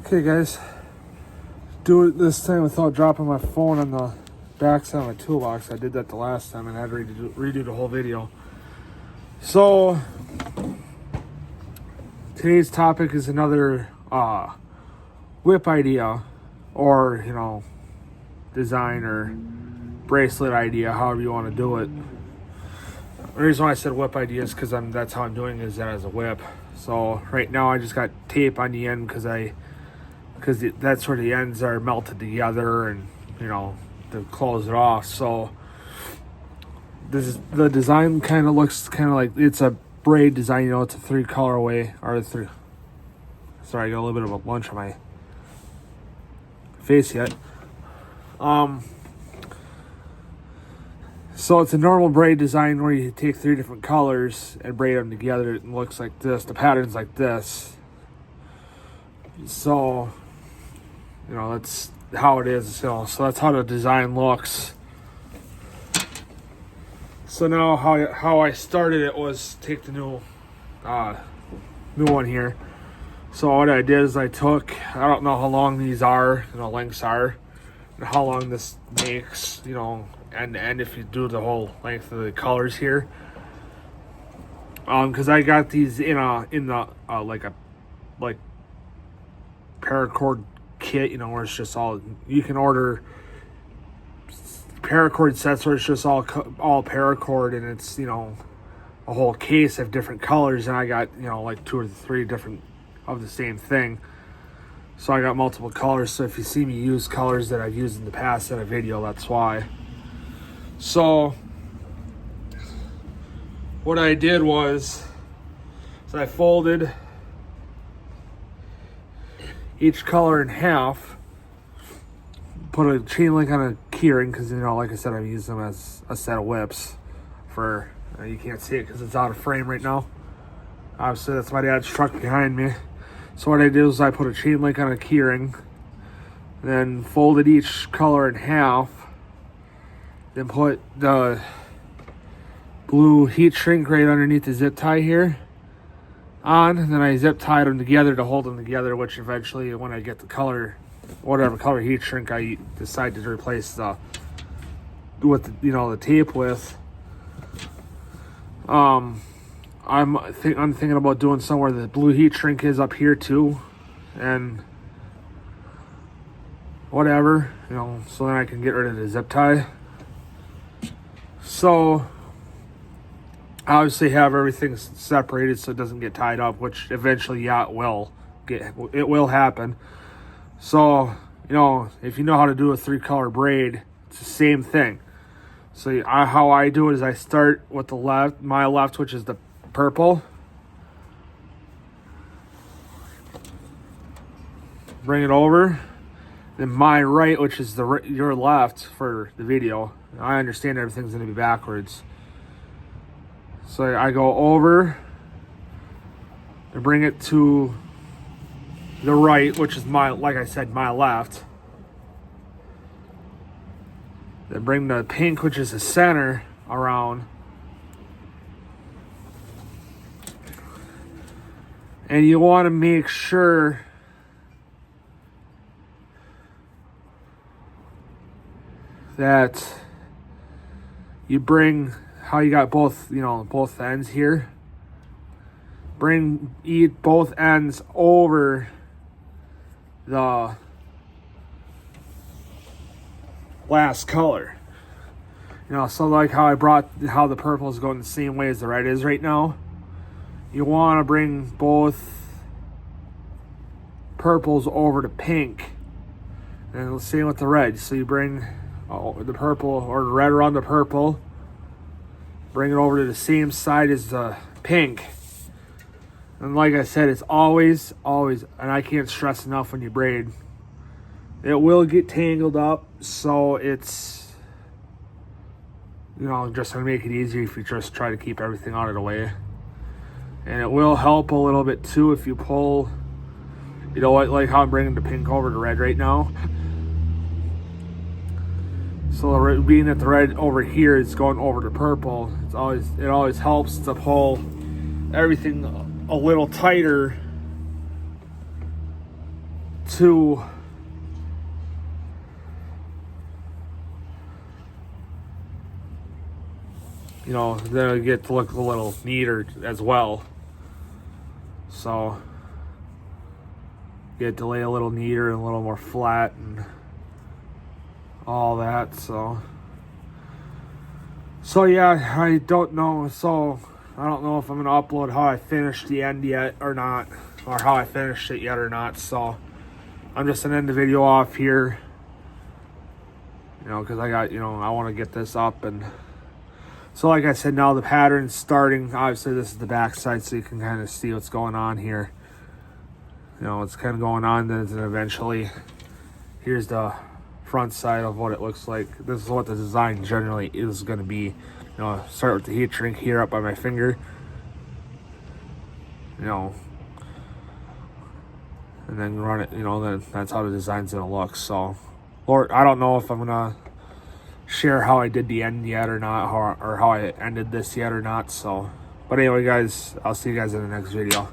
Okay guys, do it this time without dropping my phone on the back side of my toolbox. I did that the last time and I had to redo the whole video. So today's topic is another whip idea, or design or bracelet idea, however you want to do it. The reason why I said whip idea is because that's how I'm doing is that as a whip. So right now I just got tape on the end because that's where the ends are melted together, and to close it off. So the design kind of looks kind of like it's a braid design. It's a 3 colorway or 3. Sorry, I got a little bit of a lunch on my face yet. So it's a normal braid design where you take 3 different colors and braid them together. It looks like this. The pattern's like this. So, that's how it is. So that's how the design looks. So now how I started it was take the new one here. So what I did is I don't know how long these are, lengths are, and how long this makes, and if you do the whole length of the colors here. Because I got these in the paracord kit, where it's just all, you can order paracord sets where it's just all paracord, and it's a whole case of different colors, and I got 2 or 3 different of the same thing. So I got multiple colors. So if you see me use colors that I've used in the past in a video, that's why. So what I did was I folded each color in half, put a chain link on a keyring, because like I said, I've used them as a set of whips for, you can't see it because it's out of frame right now. Obviously that's my dad's truck behind me. So what I did was I put a chain link on a keyring, then folded each color in half, then put the blue heat shrink right underneath the zip tie here on, and then I zip tied them together to hold them together, which eventually when I get the color, whatever color heat shrink I decide to replace the tape with, I'm thinking about doing somewhere the blue heat shrink is up here too, and whatever, so then I can get rid of the zip tie. So obviously have everything separated so it doesn't get tied up, which eventually, it will happen. So, if you know how to do a 3-color braid, it's the same thing. So how I do it is I start with my left, which is the purple. Bring it over. Then my right, which is your left for the video. I understand everything's going to be backwards. So I go over and bring it to the right, which is my left. Then bring the pink, which is the center, around. And you want to make sure that you bring how you got both ends here. Bring both ends over the last color. So like how the purple is going the same way as the red is right now. You want to bring both purples over to pink, and the same with the red. So you bring the purple or the red around the purple, bring it over to the same side as the pink. And like I said, it's always, and I can't stress enough when you braid, it will get tangled up. So it's, just to make it easier if you just try to keep everything out of the way. And it will help a little bit too if you pull, like how I'm bringing the pink over to red right now. So being that the red over here is going over to purple, it always helps to pull everything a little tighter to then get to look a little neater as well. So get to lay a little neater and a little more flat and all that. So yeah, I don't know. So I don't know if I'm gonna upload how I finished the end yet or not, or how I finished it yet or not. So I'm just gonna end the video off here, because I got, I want to get this up. And so like I said, now the pattern's starting. Obviously this is the back side, so you can kind of see what's going on here. It's kind of going on, then eventually here's the front side of what it looks like. This is what the design generally is going to be. Start with the heat shrink here up by my finger. And then run it, then that's how the design's going to look. So, Lord, I don't know if I'm going to share how I did the end yet or not, or how I ended this yet or not. So, but anyway, guys, I'll see you guys in the next video.